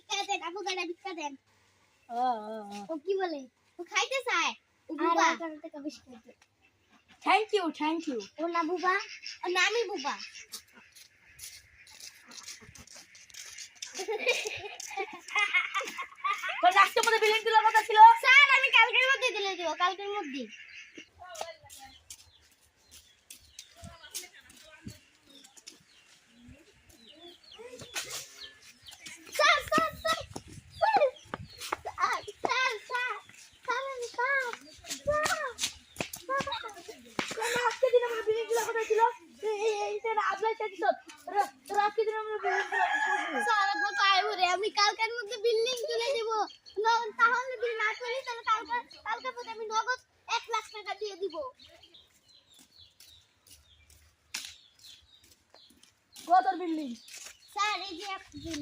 ভিক্ষা দেন, আপু গাড়া ভিক্ষা দেন। ও ও কি বলে? ও খাইতে চায়। ও বুবা। আর টাকা বেশি খাইতে। থ্যাংক ইউ ও না বুবা, ওর নামই বুবা। তোর আজকের মধ্যে বিলিং তোলার কথা ছিল স্যার আমি কালকের মধ্যে দিলে দিব, কালকের মধ্যে। Sir sir sir sir sir sir আজকে দিন আমরা বিলিং তোলার কথা ছিল এইটা আবলাই চাইছিস তোর আজকে দিন আমরা বিলিং তোলার স্যার আপনার পায়ে ধরে আমি কালকের মধ্যে বিল্ডিং তুলে দিব। তাহলে যদি না করি তাহলে কালকে পরে আমি নগদ 1 লাখ টাকা দিয়ে দিব। কত বিল্ডিং স্যার এই যে 1 বিল্ডিং